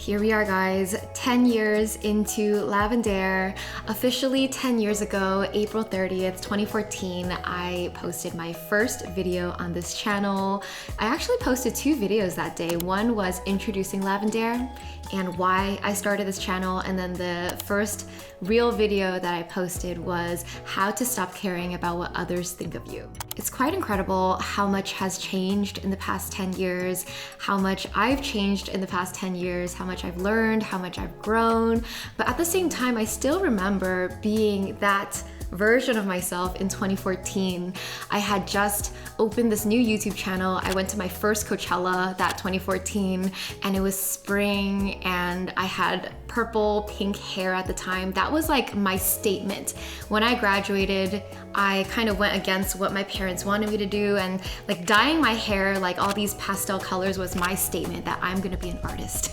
Here we are, guys, 10 years into Lavendaire. Officially 10 years ago, April 30th, 2014, I posted my first video on this channel. I actually posted 2 videos that day. One was introducing Lavendaire and why I started this channel, and then the first real video that I posted was how to stop caring about what others think of you. It's quite incredible how much has changed in the past 10 years, how much I've changed in the past 10 years, how much I've learned, how much I've grown. But at the same time, I still remember being that version of myself in 2014. I had just opened this new YouTube channel. I went to my first Coachella that 2014, and it was spring, and I had purple pink hair at the time. That was like my statement. When I graduated, I kind of went against what my parents wanted me to do, and like dyeing my hair like all these pastel colors was my statement that I'm gonna be an artist.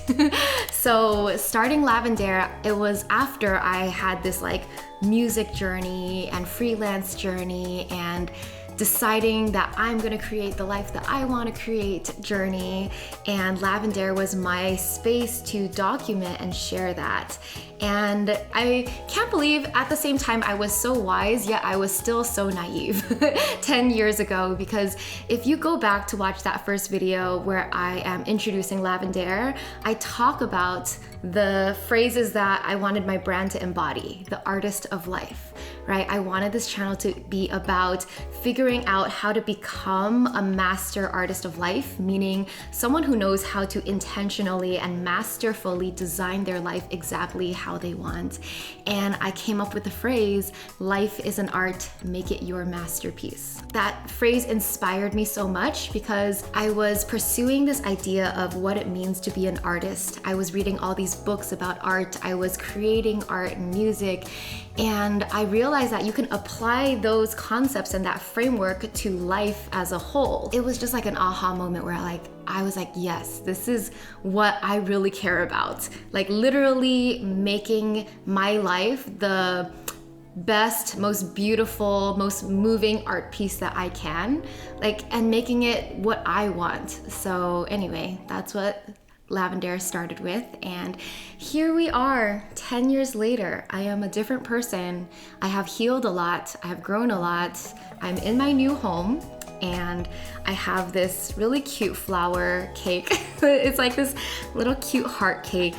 So starting Lavendaire, it was after I had this like music journey and freelance journey and deciding that I'm gonna create the life that I wanna create journey, and Lavendaire was my space to document and share that. And I can't believe at the same time I was so wise, yet I was still so naive 10 years ago, because if you go back to watch that first video where I am introducing Lavendaire, I talk about the phrases that I wanted my brand to embody, the artist of life, right? I wanted this channel to be about figuring out how to become a master artist of life, meaning someone who knows how to intentionally and masterfully design their life exactly how they want. And I came up with the phrase, life is an art, make it your masterpiece. That phrase inspired me so much because I was pursuing this idea of what it means to be an artist. I was reading all these books about art. I was creating art and music, and I realized that you can apply those concepts and that framework to life as a whole. It was just like an aha moment where I was like, yes, this is what I really care about. Like literally making my life the best, most beautiful, most moving art piece that I can, and making it what I want. So anyway, that's what Lavendaire started with, and here we are 10 years later. I am a different person. I have healed a lot. I have grown a lot. I'm in my new home, and I have this really cute flower cake. It's like this little cute heart cake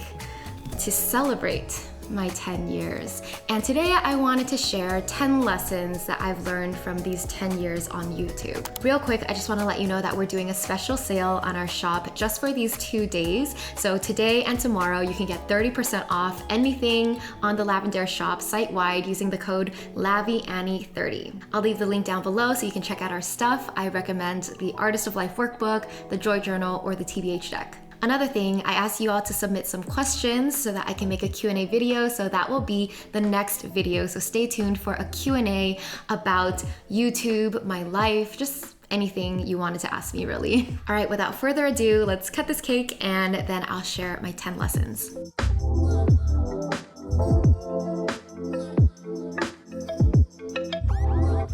to celebrate my 10 years. And today I wanted to share 10 lessons that I've learned from these 10 years on YouTube. Real quick, I just want to let you know that we're doing a special sale on our shop just for these 2 days. So today and tomorrow you can get 30% off anything on the Lavendaire shop site-wide using the code LAVIANNIE30. I'll leave the link down below so you can check out our stuff. I recommend the Artist of Life workbook, the Joy Journal, or the TBH deck. Another thing, I asked you all to submit some questions so that I can make a Q&A video, so that will be the next video. So stay tuned for a Q&A about YouTube, my life, just anything you wanted to ask me really. All right, without further ado, let's cut this cake and then I'll share my 10 lessons.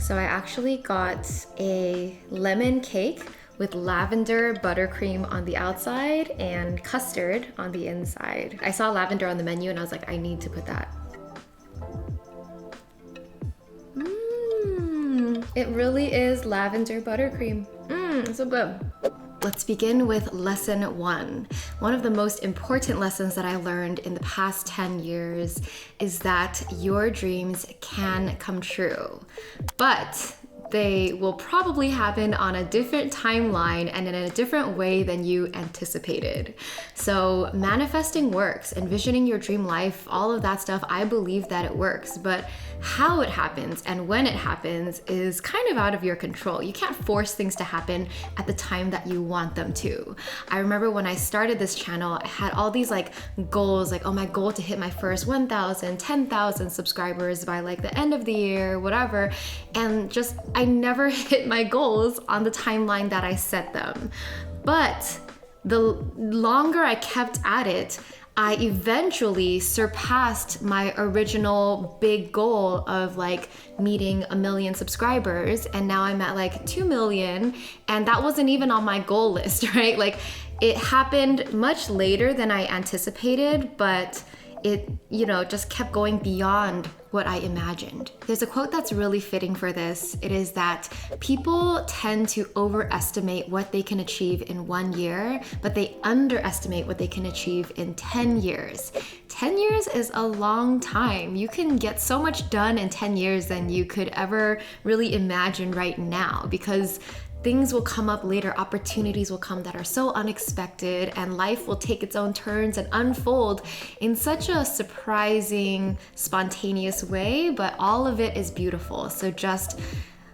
So I actually got a lemon cake with lavender buttercream on the outside and custard on the inside. I saw lavender on the menu and I was like, I need to put that. It really is lavender buttercream. So good. Let's begin with lesson 1. One of the most important lessons that I learned in the past 10 years is that your dreams can come true, but they will probably happen on a different timeline and in a different way than you anticipated. So manifesting works, envisioning your dream life, all of that stuff, I believe that it works, but how it happens and when it happens is kind of out of your control. You can't force things to happen at the time that you want them to. I remember when I started this channel, I had all these goals, oh, my goal to hit my first 1,000, 10,000 subscribers by the end of the year, whatever. And just, I never hit my goals on the timeline that I set them. But the longer I kept at it, I eventually surpassed my original big goal of meeting 1 million subscribers, and now I'm at 2 million, and that wasn't even on my goal list, right? It happened much later than I anticipated, but it, just kept going beyond what I imagined. There's a quote that's really fitting for this. It is that people tend to overestimate what they can achieve in 1 year, but they underestimate what they can achieve in 10 years. 10 years is a long time. You can get so much done in 10 years than you could ever really imagine right now, because things will come up later, opportunities will come that are so unexpected, and life will take its own turns and unfold in such a surprising, spontaneous way, but all of it is beautiful. So just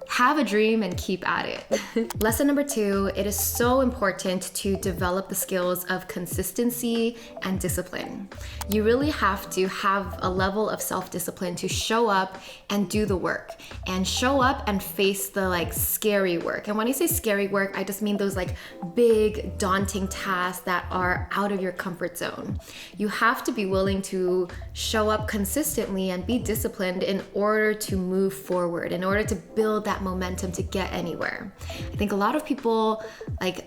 have a dream and keep at it. Lesson number 2, it is so important to develop the skills of consistency and discipline. You really have to have a level of self-discipline to show up and do the work, and show up and face the scary work. And when I say scary work, I just mean those big, daunting tasks that are out of your comfort zone. You have to be willing to show up consistently and be disciplined in order to move forward, in order to build that momentum to get anywhere. I think a lot of people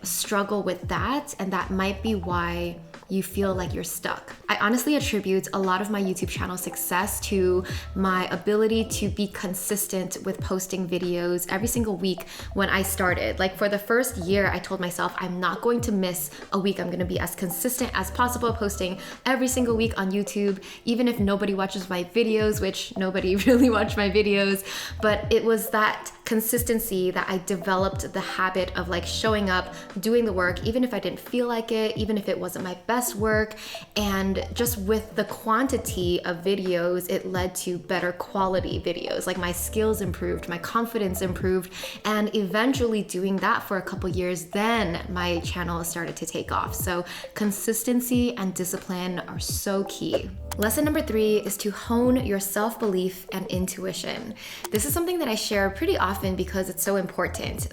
struggle with that, and that might be why you feel like you're stuck. I honestly attribute a lot of my YouTube channel success to my ability to be consistent with posting videos every single week when I started. For the first year, I told myself I'm not going to miss a week. I'm gonna be as consistent as possible, posting every single week on YouTube, even if nobody watches my videos, which nobody really watched my videos. But it was that consistency that I developed the habit of showing up, doing the work, even if I didn't feel like it, even if it wasn't my best work. And just with the quantity of videos, it led to better quality videos. My skills improved, my confidence improved, and eventually doing that for a couple years, then my channel started to take off. So consistency and discipline are so key. Lesson number 3 is to hone your self-belief and intuition. This is something that I share pretty often because it's so important.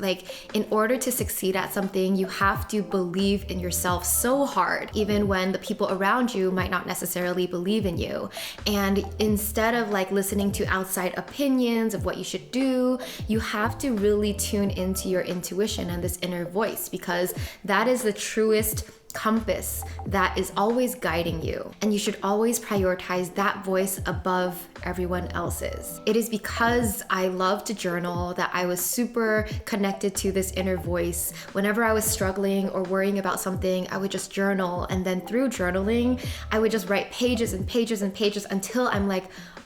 In order to succeed at something, you have to believe in yourself so hard, even when the people around you might not necessarily believe in you. And instead of listening to outside opinions of what you should do, you have to really tune into your intuition and this inner voice, because that is the truest compass that is always guiding you, and you should always prioritize that voice above everyone else's. It is because I love to journal that I was super connected to this inner voice. Whenever I was struggling or worrying about something, I would just journal, and then through journaling, I would just write pages and pages and pages until I'm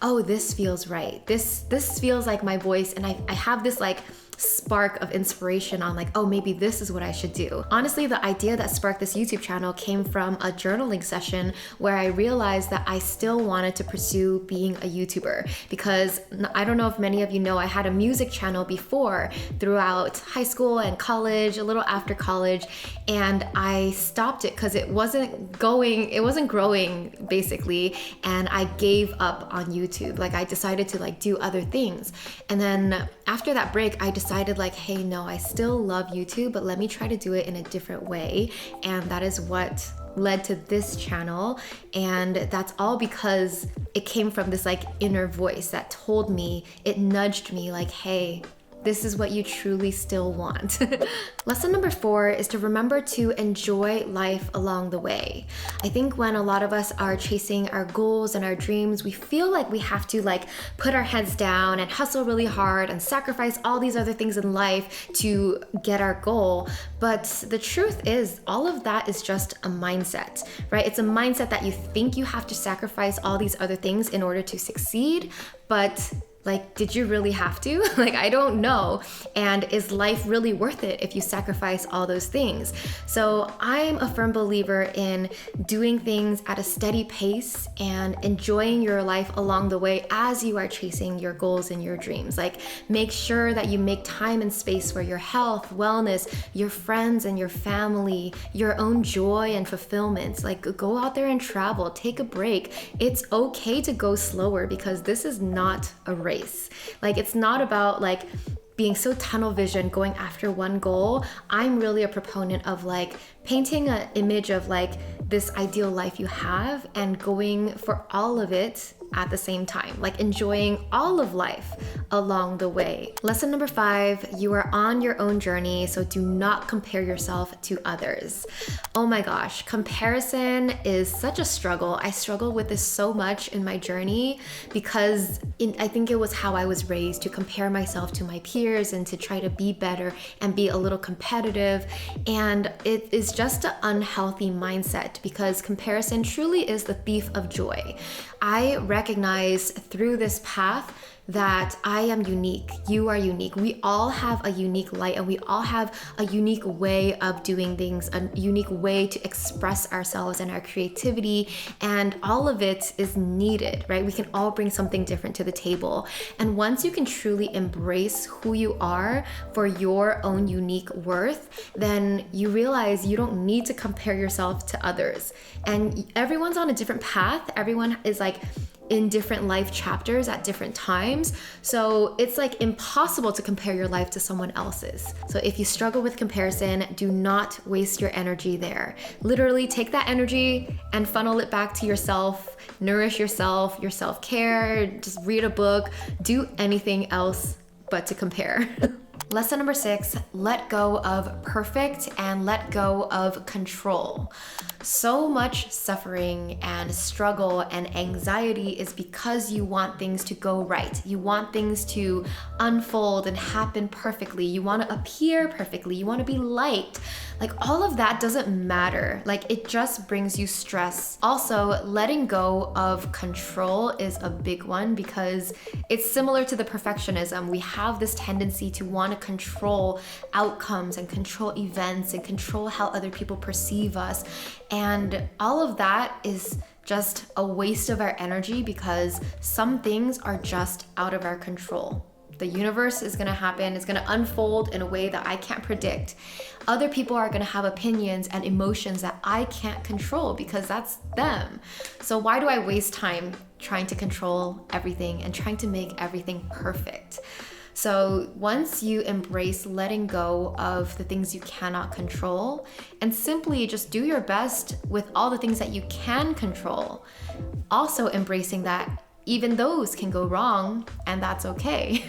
oh, this feels right. This feels like my voice, and I have this spark of inspiration on oh, maybe this is what I should do. Honestly, the idea that sparked this YouTube channel came from a journaling session where I realized that I still wanted to pursue being a YouTuber, because I don't know if many of you know, I had a music channel before throughout high school and college, a little after college, and I stopped it because it wasn't growing basically, and I gave up on YouTube. I decided to do other things. And then after that break, I decided hey, no, I still love YouTube, but let me try to do it in a different way. And that is what led to this channel. And that's all because it came from this inner voice that told me, it nudged me hey, this is what you truly still want. Lesson number 4 is to remember to enjoy life along the way. I think when a lot of us are chasing our goals and our dreams, we feel like we have to put our heads down and hustle really hard and sacrifice all these other things in life to get our goal. But the truth is, all of that is just a mindset, right? It's a mindset that you think you have to sacrifice all these other things in order to succeed, but did you really have to? I don't know. And is life really worth it if you sacrifice all those things? So I'm a firm believer in doing things at a steady pace and enjoying your life along the way as you are chasing your goals and your dreams. Make sure that you make time and space for your health, wellness, your friends and your family, your own joy and fulfillment. Go out there and travel, take a break. It's okay to go slower, because this is not a race. It's not about being so tunnel vision going after one goal. I'm really a proponent of painting an image of this ideal life you have and going for all of it at the same time, enjoying all of life along the way. Lesson number 5, you are on your own journey, so do not compare yourself to others. Oh my gosh, comparison is such a struggle. I struggle with this so much in my journey because I think it was how I was raised, to compare myself to my peers and to try to be better and be a little competitive. And it is just an unhealthy mindset because comparison truly is the thief of joy. I recognize through this path that I am unique, you are unique. We all have a unique light and we all have a unique way of doing things, a unique way to express ourselves and our creativity, and all of it is needed, right? We can all bring something different to the table. And once you can truly embrace who you are for your own unique worth, then you realize you don't need to compare yourself to others. And everyone's on a different path. Everyone is like in different life chapters at different times. So it's like impossible to compare your life to someone else's. So if you struggle with comparison, do not waste your energy there. Literally take that energy and funnel it back to yourself, nourish yourself, your self-care, just read a book, do anything else but to compare. Lesson number 6, let go of perfect and let go of control. So much suffering and struggle and anxiety is because you want things to go right. You want things to unfold and happen perfectly. You want to appear perfectly. You want to be liked. Like all of that doesn't matter. Like it just brings you stress. Also, letting go of control is a big one because it's similar to the perfectionism. We have this tendency to want to control outcomes and control events and control how other people perceive us. And all of that is just a waste of our energy because some things are just out of our control. The universe is gonna happen, it's gonna unfold in a way that I can't predict. Other people are gonna have opinions and emotions that I can't control because that's them. So why do I waste time trying to control everything and trying to make everything perfect? So once you embrace letting go of the things you cannot control and simply just do your best with all the things that you can control, also embracing that even those can go wrong and that's okay.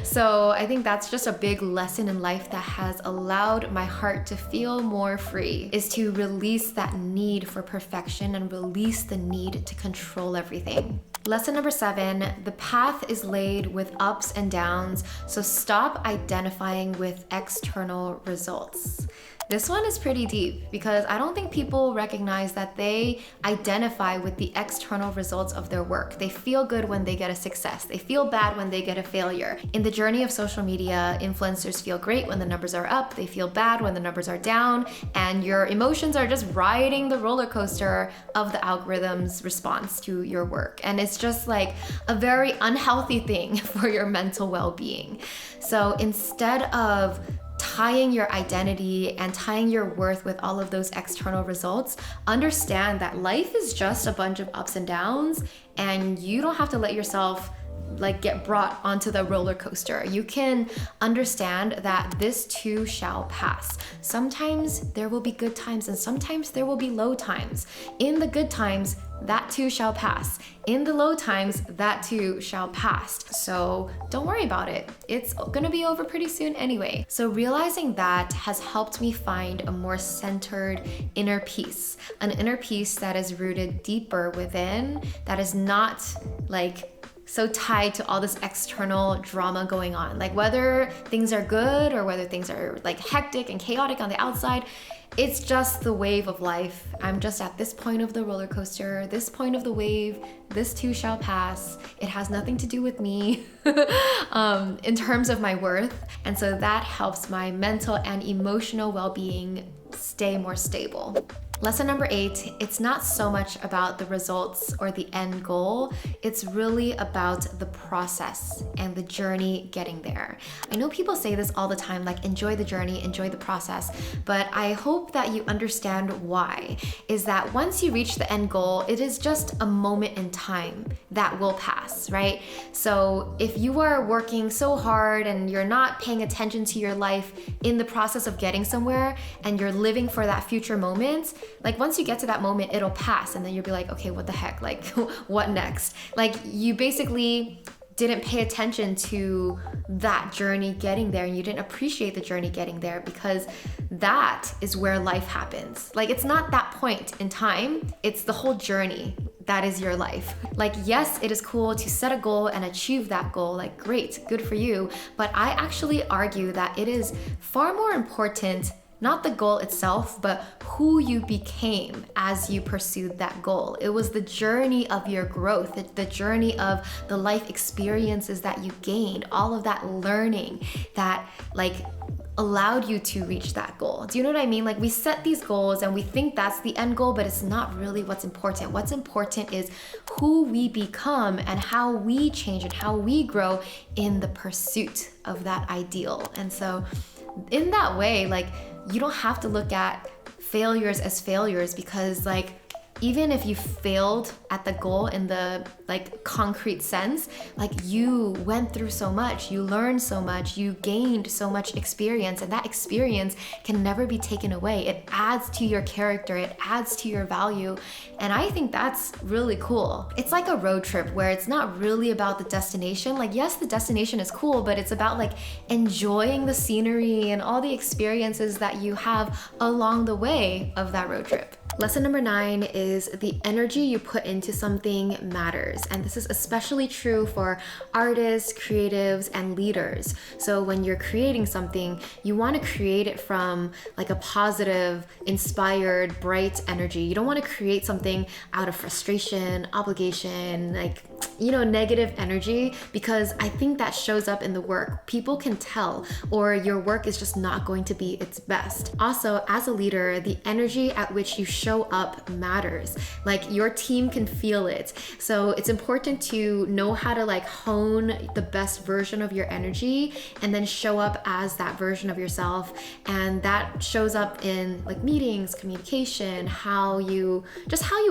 So I think that's just a big lesson in life that has allowed my heart to feel more free, is to release that need for perfection and release the need to control everything. Lesson number 7, the path is laid with ups and downs, so stop identifying with external results. This one is pretty deep because I don't think people recognize that they identify with the external results of their work. They feel good when they get a success. They feel bad when they get a failure. In the journey of social media, influencers feel great when the numbers are up. They feel bad when the numbers are down. And your emotions are just riding the roller coaster of the algorithm's response to your work. And it's just like a very unhealthy thing for your mental well-being. So instead of tying your identity and tying your worth with all of those external results, understand that life is just a bunch of ups and downs, and you don't have to let yourself like get brought onto the roller coaster. You can understand that this too shall pass. Sometimes there will be good times and sometimes there will be low times. In the good times, that too shall pass. In the low times, that too shall pass. So don't worry about it. It's gonna be over pretty soon anyway. So realizing that has helped me find a more centered inner peace, an inner peace that is rooted deeper within, that is not like so tied to all this external drama going on. Like whether things are good or whether things are like hectic and chaotic on the outside, it's just the wave of life. I'm just at this point of the roller coaster, this point of the wave, this too shall pass. It has nothing to do with me in terms of my worth. And so that helps my mental and emotional well-being stay more stable. Lesson number 8, it's not so much about the results or the end goal. It's really about the process and the journey getting there. I know people say this all the time, like enjoy the journey, enjoy the process, but I hope that you understand why. Is that once you reach the end goal, it is just a moment in time that will pass, right? So if you are working so hard and you're not paying attention to your life in the process of getting somewhere and you're living for that future moment, like once you get to that moment, it'll pass and then you'll be like, okay, what the heck? Like what next? Like you basically didn't pay attention to that journey getting there, and you didn't appreciate the journey getting there, because that is where life happens. Like, it's not that point in time, it's the whole journey that is your life. Like, yes, it is cool to set a goal and achieve that goal. Like, great, good for you. But I actually argue that it is far more important, not the goal itself, but who you became as you pursued that goal. It was the journey of your growth, the journey of the life experiences that you gained, all of that learning that like allowed you to reach that goal. Do you know what I mean? Like, we set these goals and we think that's the end goal, but it's not really what's important. What's important is who we become and how we change and how we grow in the pursuit of that ideal. And so in that way, like, you don't have to look at failures as failures, because like, even if you failed at the goal in the like concrete sense, like, you went through so much, you learned so much, you gained so much experience, and that experience can never be taken away. It adds to your character, it adds to your value. And I think that's really cool. It's like a road trip where it's not really about the destination. Like, yes, the destination is cool, but it's about like enjoying the scenery and all the experiences that you have along the way of that road trip. Lesson number 9 is the energy you put into something matters. And this is especially true for artists, creatives, and leaders. So when you're creating something, you want to create it from like a positive, inspired, bright energy. You don't want to create something out of frustration, obligation, like, you know, negative energy, because I think that shows up in the work. People can tell, or your work is just not going to be its best. Also, as a leader, the energy at which you show up matters. Like, your team can feel it. So it's important to know how to like hone the best version of your energy and then show up as that version of yourself. And that shows up in like meetings, communication, how you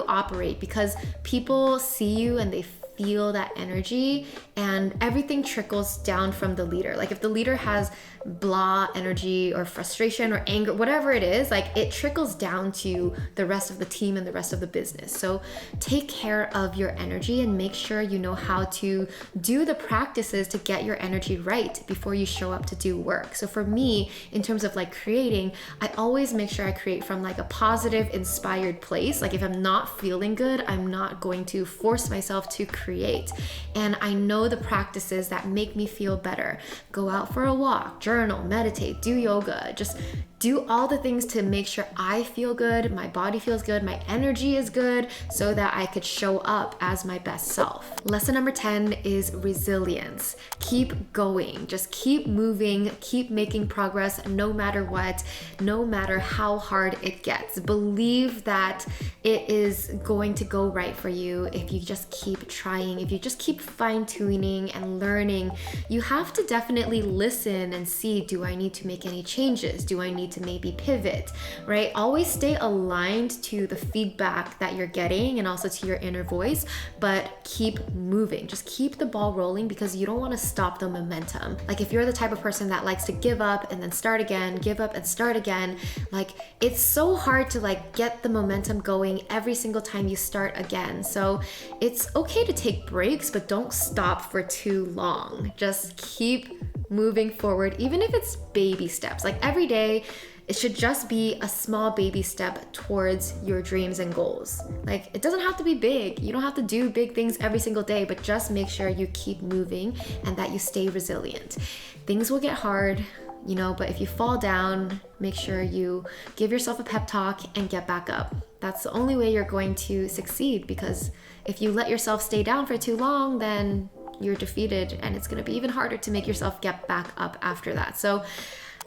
operate, because people see you and they feel that energy, and everything trickles down from the leader. Like, if the leader has blah energy or frustration or anger, whatever it is, like, it trickles down to the rest of the team and the rest of the business. So take care of your energy and make sure you know how to do the practices to get your energy right before you show up to do work. So for me, in terms of like creating, I always make sure I create from like a positive, inspired place. Like, if I'm not feeling good, I'm not going to force myself to create. And I know the practices that make me feel better. Go out for a walk, journal, meditate, do yoga, just do all the things to make sure I feel good, my body feels good, my energy is good, so that I could show up as my best self. Lesson number 10 is resilience. Keep going, just keep moving, keep making progress no matter what, no matter how hard it gets. Believe that it is going to go right for you if you just keep trying, if you just keep fine-tuning and learning. You have to definitely listen and see, do I need to make any changes? Do I need to maybe pivot, right? Always stay aligned to the feedback that you're getting and also to your inner voice, but keep moving. Just keep the ball rolling, because you don't want to stop the momentum. Like, if you're the type of person that likes to give up and then start again, give up and start again, like, it's so hard to like get the momentum going every single time you start again. So it's okay to take breaks, but don't stop for too long. Just keep moving forward, even if it's baby steps. Like, every day, it should just be a small baby step towards your dreams and goals. Like, it doesn't have to be big. You don't have to do big things every single day, but just make sure you keep moving and that you stay resilient. Things will get hard, you know, but if you fall down, make sure you give yourself a pep talk and get back up. That's the only way you're going to succeed, because if you let yourself stay down for too long, then you're defeated, and it's going to be even harder to make yourself get back up after that. So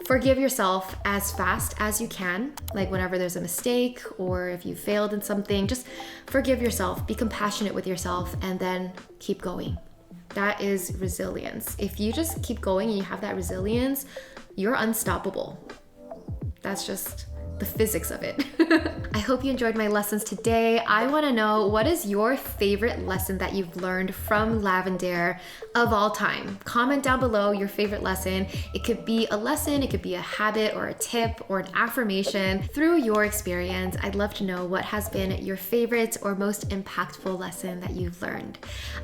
forgive yourself as fast as you can. Like, whenever there's a mistake or if you failed in something, just forgive yourself, be compassionate with yourself, and then keep going. That is resilience. If you just keep going and you have that resilience, you're unstoppable. That's just the physics of it. I hope you enjoyed my lessons today. I want to know, what is your favorite lesson that you've learned from Lavendaire of all time? Comment down below your favorite lesson. It could be a lesson, it could be a habit or a tip or an affirmation. Through your experience, I'd love to know what has been your favorite or most impactful lesson that you've learned.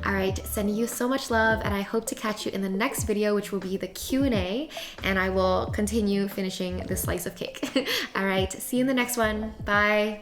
All right, sending you so much love, and I hope to catch you in the next video, which will be the Q&A, and I will continue finishing this slice of cake. All right, see you in the next one. Bye.